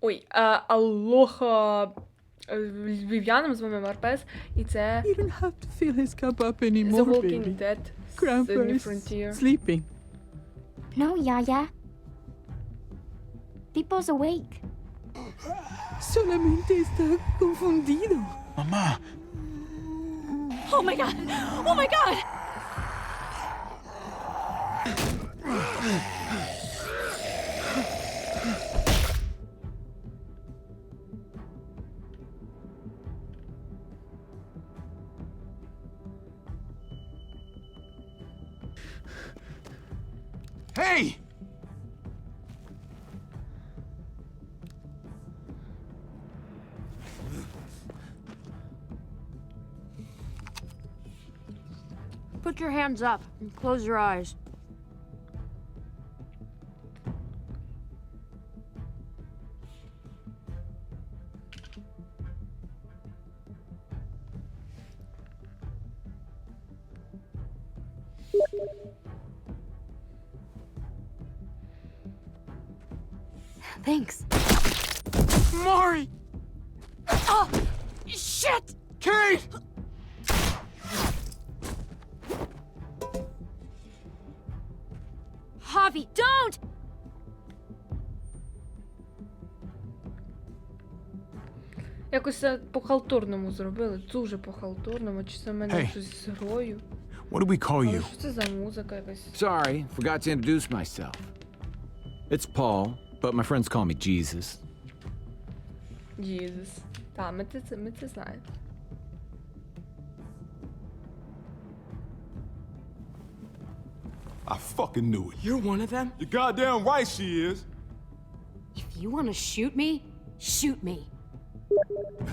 Ой, алоха львів'янам, з вами Марпес, і це You don't have to fill his cup up The anymore, Walking baby. Dead, The New Grandpa Frontier. is sleeping. No, Yaya. Pipo's awake. Solamente está confundido. Mamá, Oh my god! Oh my god! hey! Put your hands up and close your eyes. Thanks. Mari! Oh, shit! Kate! Javi, don't! Якось це по-халтурному зробили, дуже по-халтурному, чи це в мене Hey. щось з грою. What do we call Але you? що це за музика якась? Sorry, forgot to introduce myself. It's Paul, but my friends call me Jesus. Jesus. Так, ми це знаємо. I fucking knew it. You're one of them? You're goddamn right she is. If you want to shoot me, shoot me.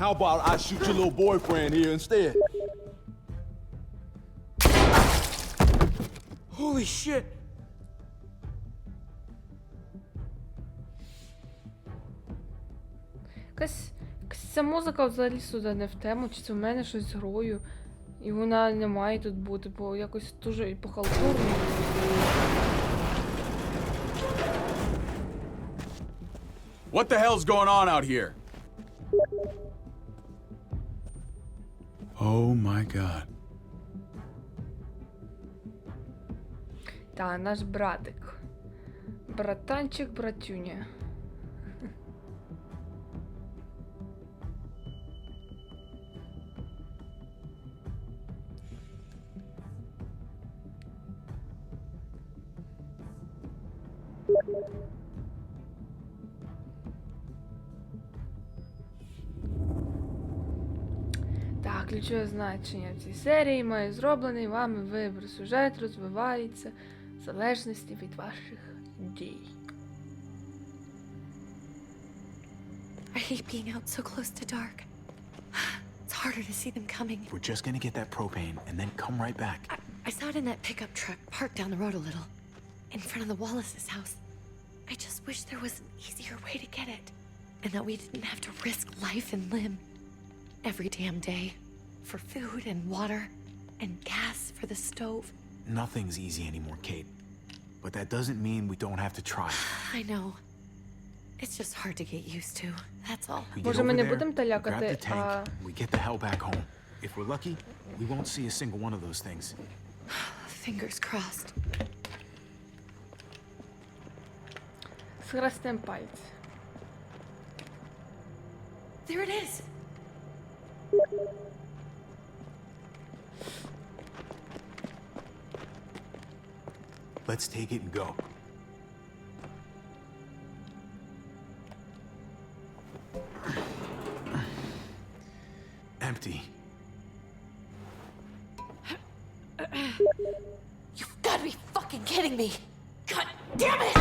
How about I shoot your little boyfriend here instead? Holy shit! Якась ця музика взагалі сюди не в тему, чи це в мене щось з грою. І вона не має тут бути, бо якось дуже і по-халтурному. What the hell's going on out here? Oh my god. Та, наш братик. Братанчик, братюня. Так, ключове значення в цій серії має зроблений вами вибір. Сюжет розвивається в залежності від ваших дій. I hate being out so close to dark. It's harder to see them coming. We're just gonna get that propane and then come right back. I saw it in that pickup truck parked down the road a little, in front of the Wallace's house. I just wish there was an easier way to get it, and that we didn't have to risk life and limb every damn day for food and water and gas for the stove. Nothing's easy anymore, Kate. But that doesn't mean we don't have to try. I know. It's just hard to get used to. That's all. We get Може, ми over не there, будемо grab талякати, the tank, we get the hell back home. If we're lucky, we won't see a single one of those things. Fingers crossed. Схрестимо пальці. There it is. Let's take it and go. Empty. You've got to be fucking kidding me. God damn it!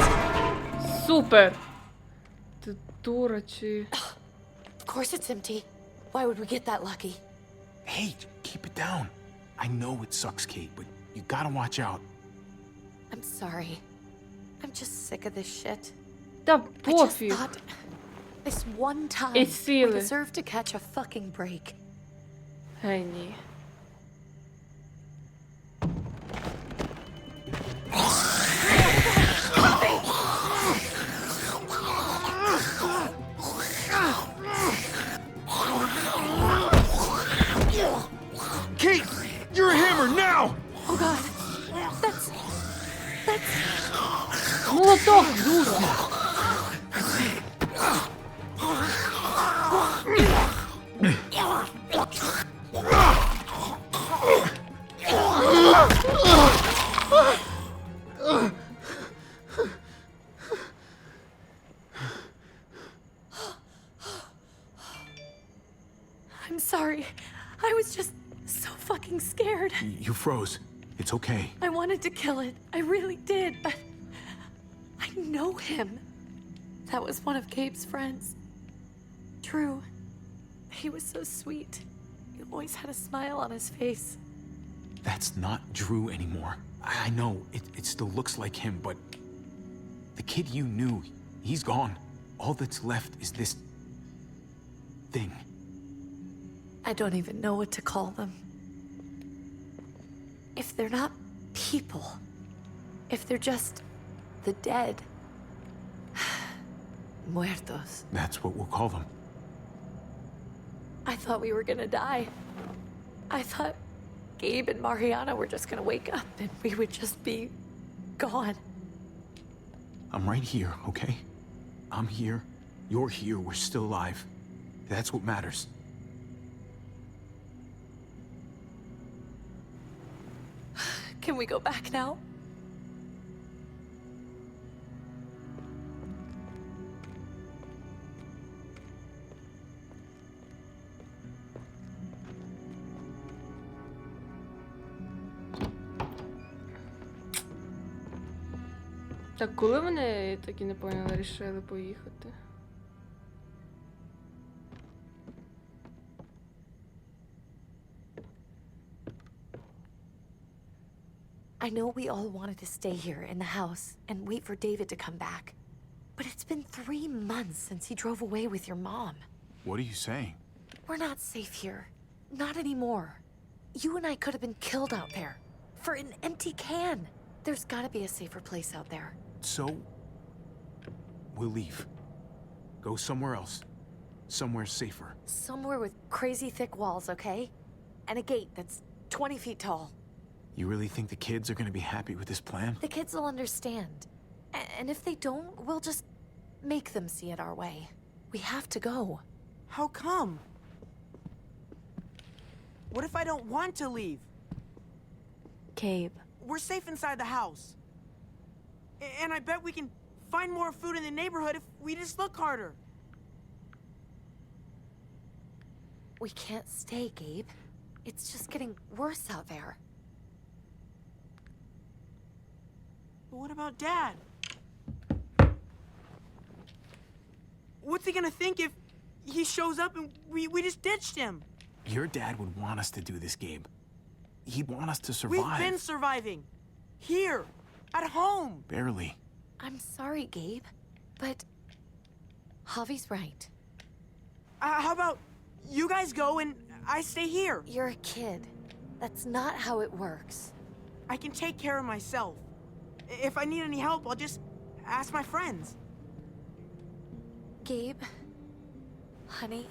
Супер! Ти дура чи... Of course it's empty. Why would we get that lucky? Hey, keep it down. I know it sucks, Kate, but you gotta watch out. I'm sorry. I'm just sick of this shit. Та I just пофіг. thought this one time І we сили. deserve to catch a fucking break. Геній. I'm sorry. I was just so fucking scared. You froze. It's okay. I wanted to kill it. I really did, but I know him. That was one of Gabe's friends. Drew. He was so sweet. He always had a smile on his face. That's not Drew anymore. I know, it still looks like him, but the kid you knew, he's gone. All that's left is this thing. I don't even know what to call them. If they're not people, if they're just the dead, muertos. That's what we'll call them. I thought we were gonna die. I thought Gabe and Mariana were just gonna wake up and we would just be gone. I'm right here, okay? I'm here. You're here. We're still alive. That's what matters. Can we go back now? Так, коли вони, так і не поняла, рішили поїхати? I know we all wanted to stay here in the house and wait for David to come back. But it's been 3 months since he drove away with your mom. What are you saying? We're not safe here. Not anymore. You and I could have been killed out there. For an empty can. There's gotta be a safer place out there. So, we'll leave. Go somewhere else. Somewhere safer. Somewhere with crazy thick walls, okay? And a gate that's 20 feet tall. You really think the kids are gonna be happy with this plan? The kids will understand. And if they don't, we'll just make them see it our way. We have to go. How come? What if I don't want to leave? Gabe. We're safe inside the house. And I bet we can find more food in the neighborhood if we just look harder. We can't stay, Gabe. It's just getting worse out there. But what about Dad? What's he gonna think if he shows up and we just ditched him? Your dad would want us to do this, Gabe. He'd want us to survive. We've been surviving. Here. At home. Barely. I'm sorry, Gabe, but Javi's right. How about you guys go and I stay here? You're a kid. That's not how it works. I can take care of myself. If I need any help, I'll just ask my friends. Gabe, honey,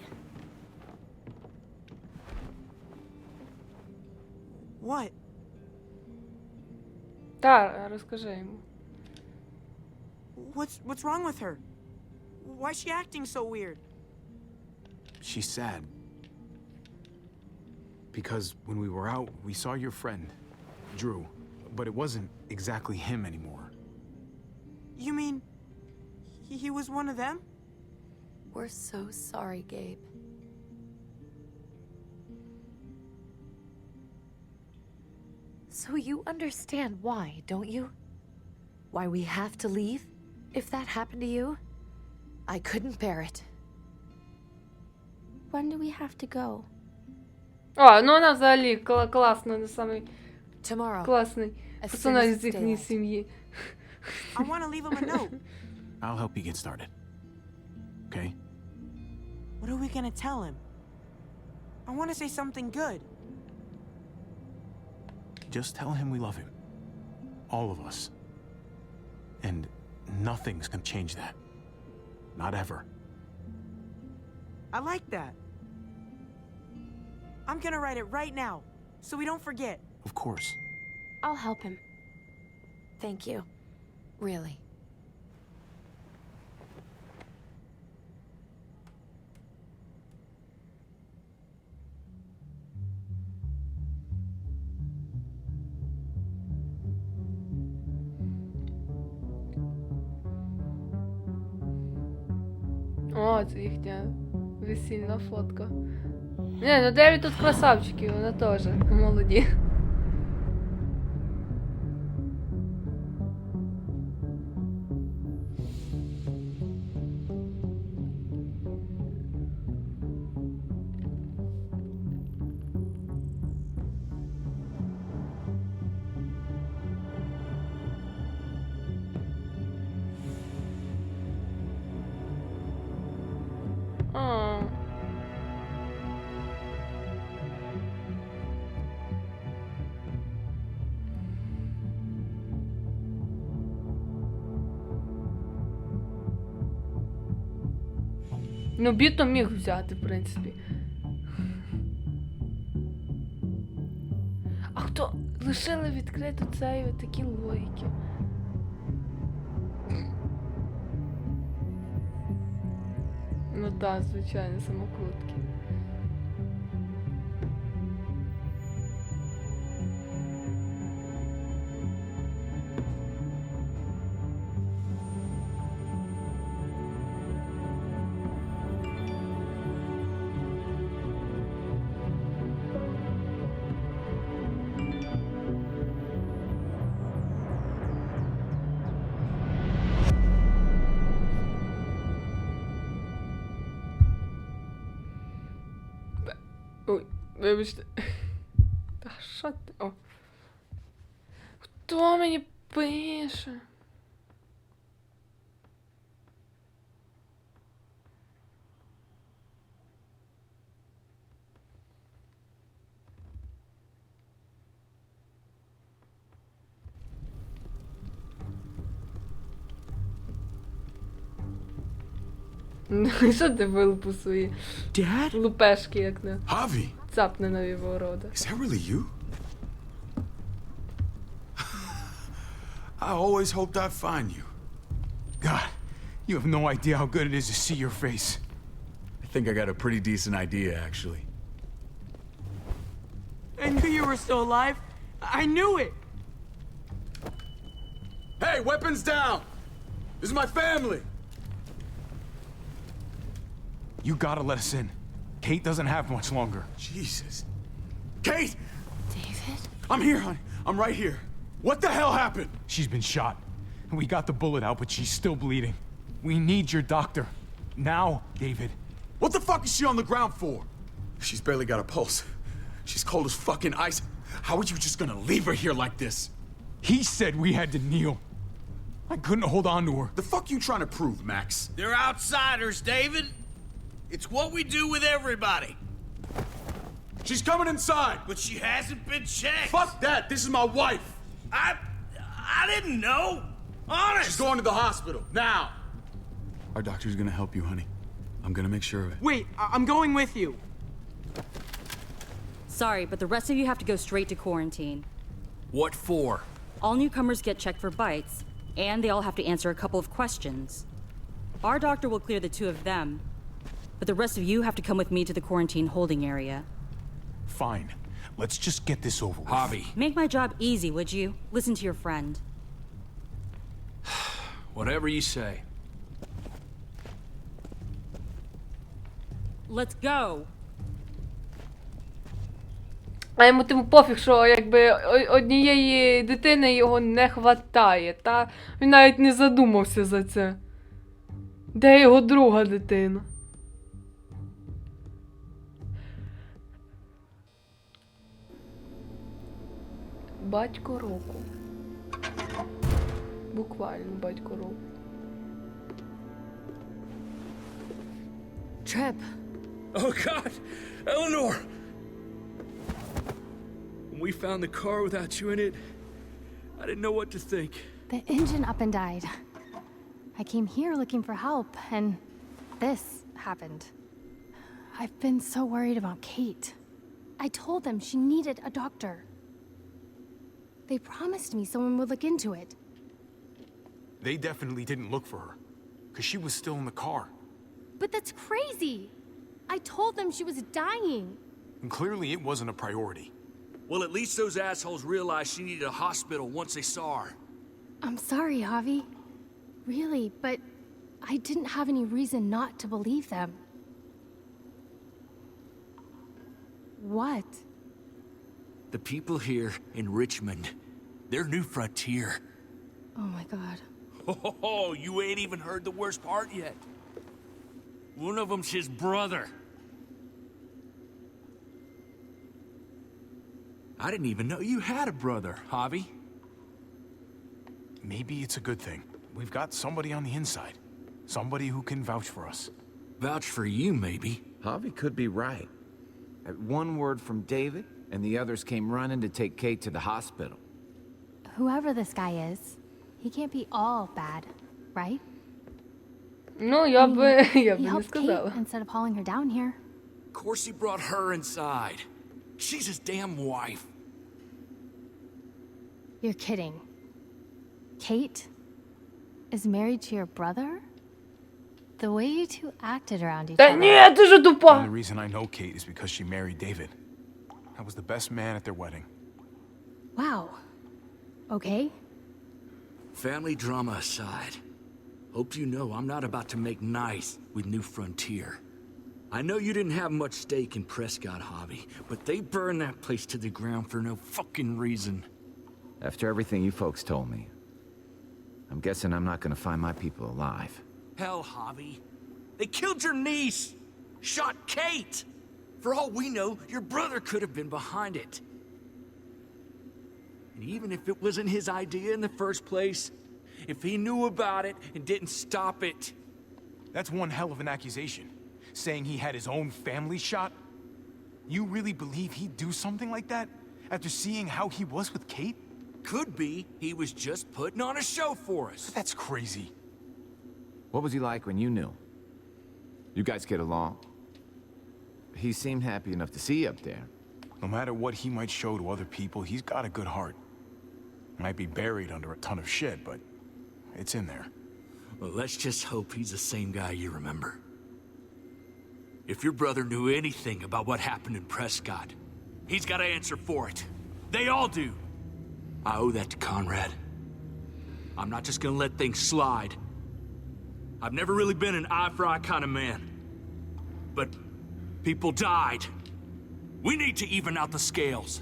What? Та, розкажи йому. What's wrong with her? Why's she acting so weird? She's sad. Because when we were out, we saw your friend, Drew. But it wasn't exactly him anymore. You mean he was one of them? we're so sorry, Gabe. So you understand why, don't you? Why we have to leave? If that happened to you, I couldn't bear it. When do we have to go? О, ну вона взагалі класна, не самий Tomorrow. класний As soon персонаж as з it's їхньої daylight. сім'ї. I want to leave him a note. I'll help you get started. Okay? What are we gonna tell him? I want to say something good. Just tell him we love him. All of us. And nothing's gonna change that. Not ever. I like that. I'm gonna write it right now, so we don't forget. Of course. I'll help him. Thank you. Really. О, це їхня весільна фотка. Не, ну 9 тут красавчики, вона теж молоді. А. Ну, Біто міг взяти, в принципі. А хто лишили відкрито цей такі логіки? Ну так, звичайно, самокрутки. Ой, вибачте. Та що ти? О. Хто мені пише? Ну, і що ти вилупу свої Dad? лупешки, як не Javi, цапне нові ворота? is that really you? I always hoped I'd find you. God, you have no idea how good it is to see your face. I think I got a pretty decent idea, actually. I knew you were still alive. I knew it. Hey, weapons down! This is my family! You gotta let us in. Kate doesn't have much longer. Jesus. Kate! David? I'm here, honey. I'm right here. What the hell happened? She's been shot. We got the bullet out, but she's still bleeding. We need your doctor. Now, David. What the fuck is she on the ground for? She's barely got a pulse. She's cold as fucking ice. How are you just gonna leave her here like this? He said we had to kneel. I couldn't hold on to her. The fuck you trying to prove, Max? They're outsiders, David. It's what we do with everybody. She's coming inside! But she hasn't been checked. Fuck that! This is my wife! I didn't know. Honest. She's going to the hospital, now! Our doctor's gonna help you, honey. I'm gonna make sure of it. Wait, I'm going with you. Sorry, but the rest of you have to go straight to quarantine. What for? All newcomers get checked for bites, and they all have to answer a couple of questions. Our doctor will clear the two of them, but the rest of you have to come with me to the quarantine holding area. Fine. Let's just get this over with. Javi. Make my job easy, would you? Listen to your friend. Whatever you say. Let's go! А йому тим пофіг, що якби однієї дитини його не хватає, та він навіть не задумався за це. Де його друга дитина? Батько року. Буквально батько року. Trip. Oh God, Eleanor! When we found the car without you in it, I didn't know what to think. The engine up and died. I came here looking for help, and this happened. I've been so worried about Kate. I told them she needed a doctor. They promised me someone would look into it. They definitely didn't look for her, because she was still in the car. But that's crazy! I told them she was dying. And clearly it wasn't a priority. Well, at least those assholes realized she needed a hospital once they saw her. I'm sorry, Javi. Really, but I didn't have any reason not to believe them. What? The people here in Richmond, their new frontier. Oh my god. Oh, you ain't even heard the worst part yet. One of them's his brother. I didn't even know you had a brother, Javi. Maybe it's a good thing. We've got somebody on the inside. Somebody who can vouch for us. Vouch for you, maybe. Javi could be right. At one word from David, and the others came running to take Kate to the hospital. Whoever this guy is, he can't be all bad, right? Ну, я би He не helped сказала. Kate instead of hauling her down here. Of course he brought her inside. She's his damn wife. You're kidding. Kate is married to your brother? The way you two acted around each Та other. ні, ти ж The тупа. only reason I know Kate is because she married David. I was the best man at their wedding. Wow. Okay. Family drama aside, hope you know I'm not about to make nice with New Frontier. I know you didn't have much stake in Prescott, Javi, but they burned that place to the ground for no fucking reason. After everything you folks told me, I'm guessing I'm not gonna find my people alive. Hell, Javi. They killed your niece! Shot Kate! For all we know, your brother could have been behind it. And even if it wasn't his idea in the first place, if he knew about it and didn't stop it... That's one hell of an accusation. Saying he had his own family shot? You really believe he'd do something like that? After seeing how he was with Kate? Could be he was just putting on a show for us. That's crazy. What was he like when you knew? You guys get along? He seemed happy enough to see you up there. No matter what he might show to other people, he's got a good heart. Might be buried under a ton of shit, but it's in there. Well, let's just hope he's the same guy you remember. If your brother knew anything about what happened in Prescott, he's got to answer for it. They all do. I owe that to Conrad. I'm not just gonna let things slide. I've never really been an eye-for-eye kind of man. But people died. We need to even out the scales.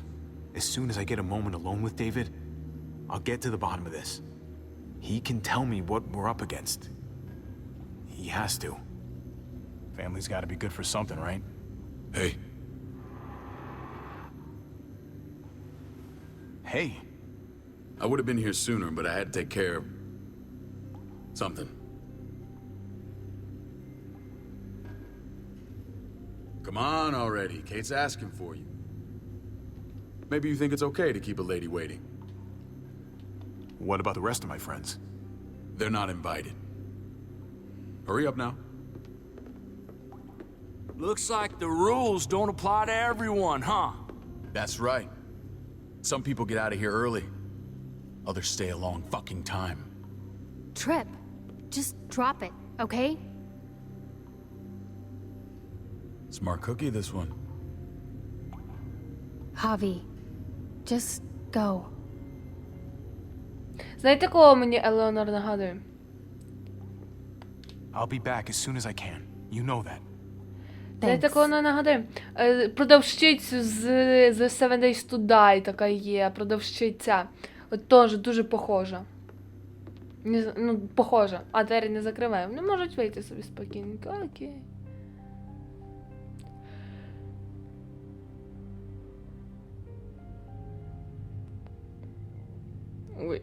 As soon as I get a moment alone with David, I'll get to the bottom of this. He can tell me what we're up against. He has to. Family's gotta be good for something, right? Hey, Hey, I would have been here sooner, but I had to take care of something. Come on already. Kate's asking for you. Maybe you think it's okay to keep a lady waiting. what about the rest of my friends? They're not invited. Hurry up now. Looks like the rules don't apply to everyone, huh? That's right. Some people get out of here early. Others stay a long fucking time. Trip. Just drop it, okay? Smart cookie, this one. Javi, just go. Знаєте, кого мені Елеонор нагадує? I'll be back as soon as I can. You know that. Знаєте, кого вона нагадує? Продавщицю з Seven Days to Die така є, продавщиця. От теж дуже похожа. Ну, похожа. А двері не закриваємо. Не можуть вийти собі спокійненько. Окей. Ой,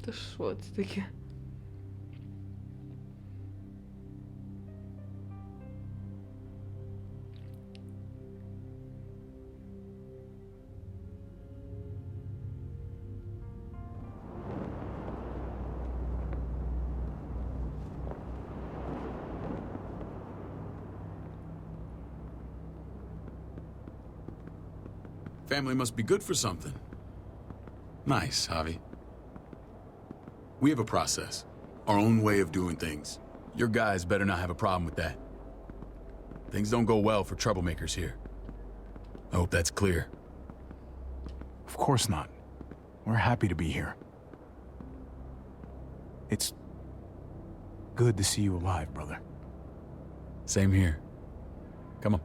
та що це таке? Family must be good for something. Nice, Javi. We have a process, our own way of doing things. Your guys better not have a problem with that. Things don't go well for troublemakers here. I hope that's clear. Of course not. We're happy to be here. It's good to see you alive, brother. Same here. Come on.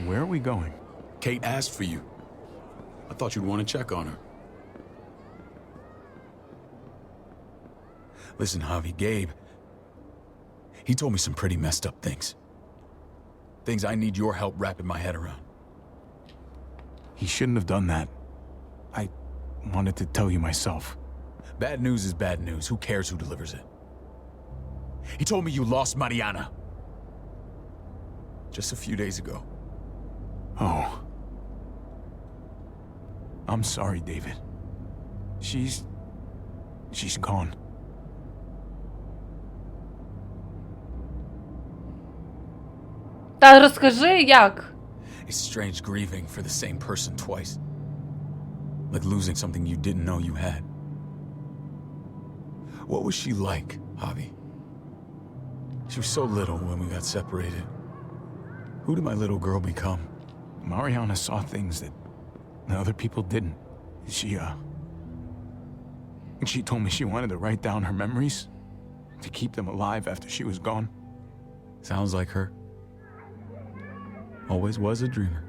Where are we going? Kate asked for you. I thought you'd want to check on her. Listen, Javi, Gabe, he told me some pretty messed up things. Things I need your help wrapping my head around. He shouldn't have done that. I wanted to tell you myself. Bad news is bad news. Who cares who delivers it? He told me you lost Mariana. Just a few days ago. Oh. I'm sorry, David. She's gone. Та розкажи, як? It's strange grieving for the same person twice. Like losing something you didn't know you had. What was she like, Javi? She was so little when we got separated. Who did my little girl become? Mariana saw things that other people didn't. She told me she wanted to write down her memories to keep them alive after she was gone. Sounds like her. Always was a dreamer.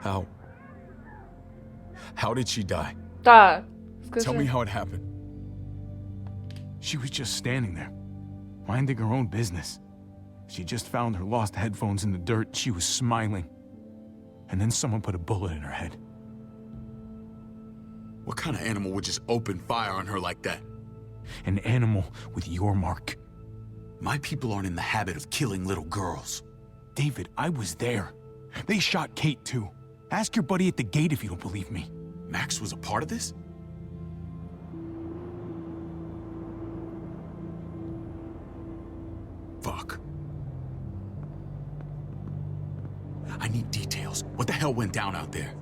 How did she die? Та, Tell скажи. me how it happened. She was just standing there, minding her own business. She just found her lost headphones in the dirt. She was smiling. And then someone put a bullet in her head. What kind of animal would just open fire on her like that? An animal with your mark. My people aren't in the habit of killing little girls. David, I was there. They shot Kate too. Ask your buddy at the gate if you don't believe me. Max was a part of this? Fuck. I need details. What the hell went down out there?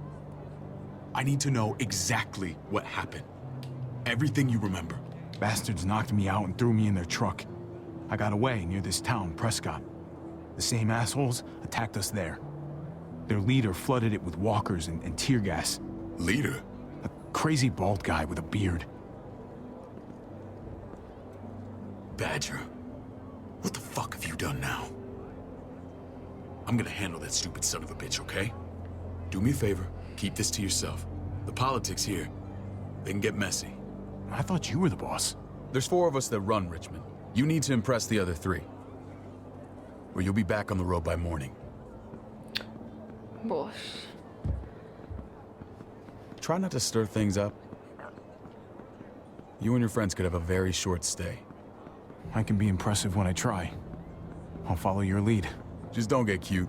I need to know exactly what happened. Everything you remember. Bastards knocked me out and threw me in their truck. I got away near this town, Prescott. The same assholes attacked us there. Their leader flooded it with walkers and tear gas. Leader? A crazy bald guy with a beard. Badger, what the fuck have you done now? I'm gonna handle that stupid son of a bitch, okay? Do me a favor, keep this to yourself. The politics here, they can get messy. I thought you were the boss. There's 4 of us that run Richmond. You need to impress the other 3. Or you'll be back on the road by morning. Боже. Try not to stir things up. You and your friends could have a very short stay. I can be impressive when I try. I'll follow your lead. Just don't get cute.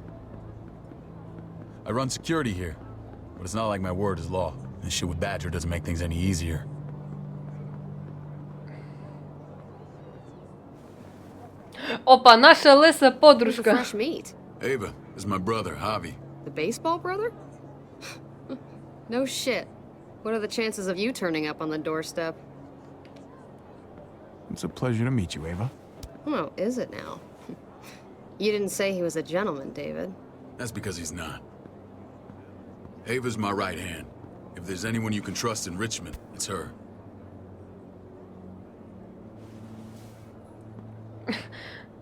I run security here, but it's not like my word is law. This shit with Badger doesn't make things any easier. Опа, наша лиса подружка. Fresh meat. Ava, this is my brother, Javi. The baseball brother? No shit. What are the chances of you turning up on the doorstep? It's a pleasure to meet you, Ava. Oh, is it now? You didn't say he was a gentleman, David. That's because he's not. Ava's my right hand. If there's anyone you can trust in Richmond, it's her.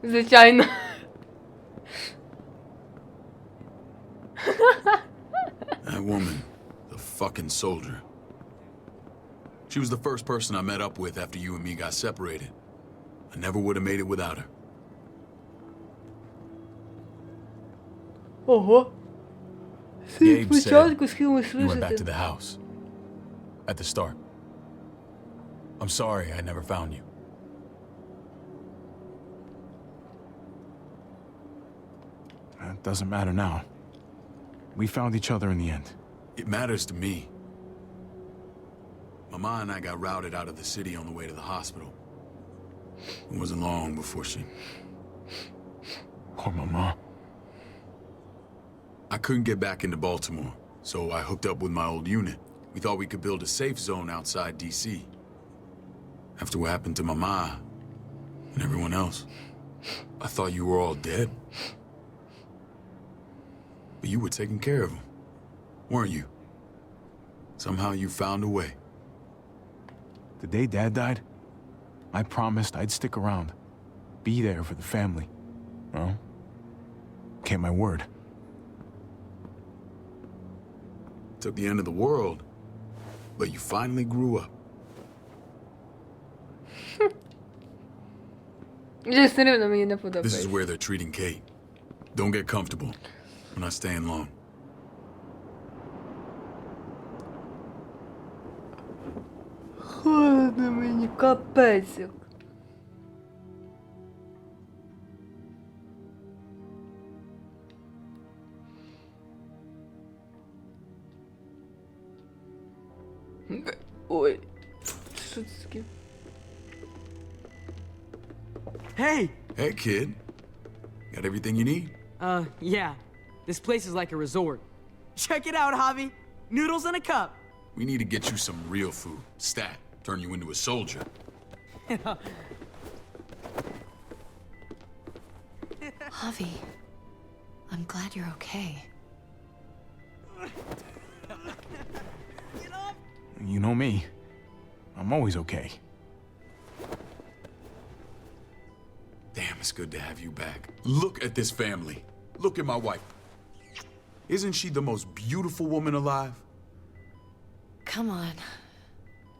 Звичайно. That woman, the fucking soldier. She was the first person I met up with after you and me got separated. I never would have made it without her. Ого. Gabe Спочатку said з кимось you went back to вижити. the house. At the start. I'm sorry I never found you. It doesn't matter now. We found each other in the end. It matters to me. Mama and I got routed out of the city on the way to the hospital. It wasn't long before she... Poor Mama. I couldn't get back into Baltimore, so I hooked up with my old unit. We thought we could build a safe zone outside D.C. After what happened to Mama and everyone else, I thought you were all dead. But you were taking care of them, weren't you? Somehow you found a way. The day Dad died, I promised I'd stick around. Be there for the family. Well, kept my word. Took the end of the world, but you finally grew up. Вже все рівно мені не This is подобається. where they're treating Kate. Don't get comfortable. We're not staying long. Холодно мені, капець. як. Ой, що це таке? Hey! Hey, kid. Got everything you need? Yeah. This place is like a resort. Check it out, Javi. Noodles in a cup. We need to get you some real food. Stat. Turn you into a soldier. Javi, I'm glad you're okay. You know me. I'm always okay. Damn, it's good to have you back. Look at this family. Look at my wife. Isn't she the most beautiful woman alive? Come on.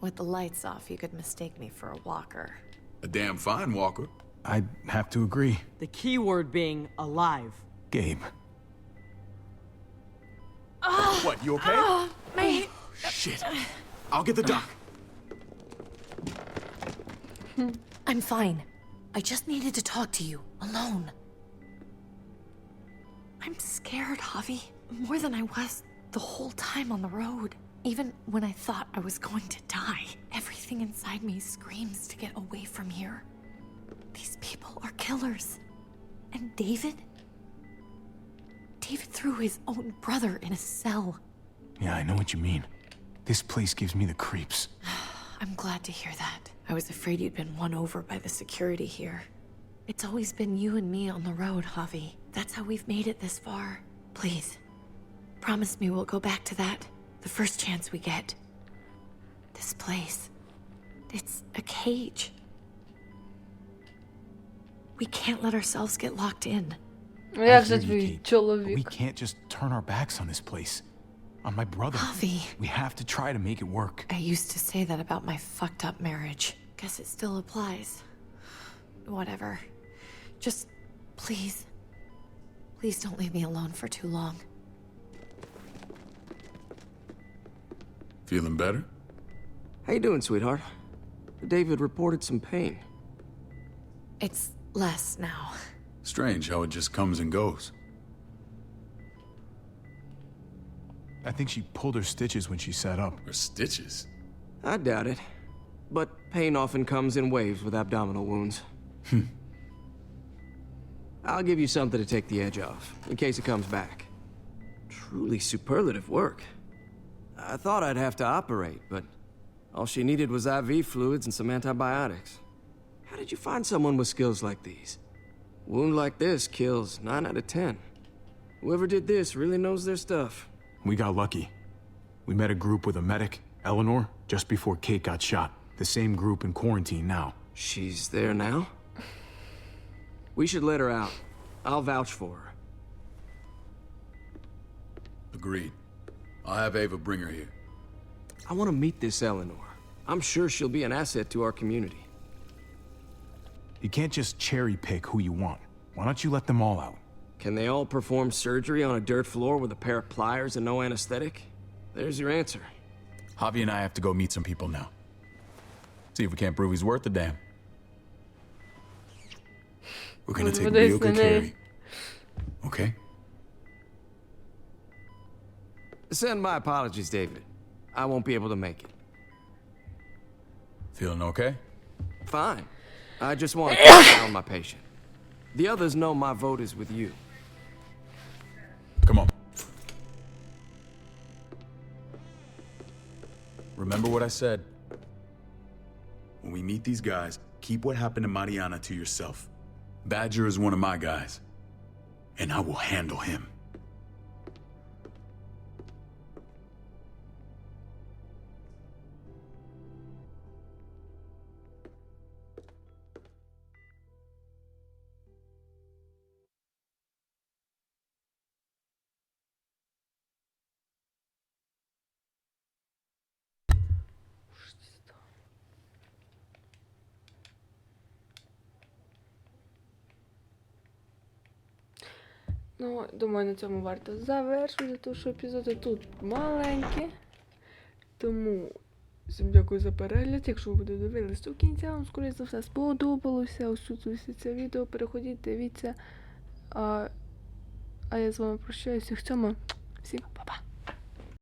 With the lights off, you could mistake me for a walker. A damn fine walker. I'd have to agree. The key word being alive. Gabe. What, you okay? Mate! Shit. I'll get the doc. I'm fine. I just needed to talk to you, alone. I'm scared, Javi. More than I was the whole time on the road. Even when I thought I was going to die, everything inside me screams to get away from here. These people are killers. And David? David threw his own brother in a cell. Yeah, I know what you mean. This place gives me the creeps. I'm glad to hear that. I was afraid you'd been won over by the security here. It's always been you and me on the road, Javi. That's how we've made it this far. Please, promise me we'll go back to that the first chance we get. This place, it's a cage. We can't let ourselves get locked in. Як I же hear you, твій Kate, but we чоловік? can't just turn our backs on this place. On my brother. Javi. We have to try to make it work. I used to say that about my fucked up marriage. Guess it still applies. Whatever. Just, please. Please don't leave me alone for too long. Feeling better? How you doing, sweetheart? David reported some pain. It's less now. Strange how it just comes and goes. I think she pulled her stitches when she sat up. Her stitches? I doubt it. But pain often comes in waves with abdominal wounds. I'll give you something to take the edge off, in case it comes back. Truly superlative work. I thought I'd have to operate, but all she needed was IV fluids and some antibiotics. How did you find someone with skills like these? Wound like this kills 9 out of 10. Whoever did this really knows their stuff. We got lucky. We met a group with a medic, Eleanor, just before Kate got shot. The same group in quarantine now. She's there now? We should let her out. I'll vouch for her. Agreed. I'll have Ava bring her here. I want to meet this Eleanor. I'm sure she'll be an asset to our community. You can't just cherry pick who you want. Why don't you let them all out? Can they all perform surgery on a dirt floor with a pair of pliers and no anesthetic? There's your answer. Javi and I have to go meet some people now. See if we can't prove he's worth a damn. We're gonna take real good care of you. Okay? Send my apologies, David. I won't be able to make it. Feeling okay? Fine. I just want to calm down my patient. The others know my vote is with you. Come on. Remember what I said. When we meet these guys, keep what happened to Mariana to yourself. Badger is one of my guys, and I will handle him. Ну, думаю, на цьому варто завершувати, тому що епізоди тут маленькі. Тому всім дякую за перегляд. Якщо ви будете дивитися до кінця, вам, скоріше за все, сподобалося. Ось тут ось це відео. Переходіть, дивіться. А я з вами прощаюся. Всім па-па.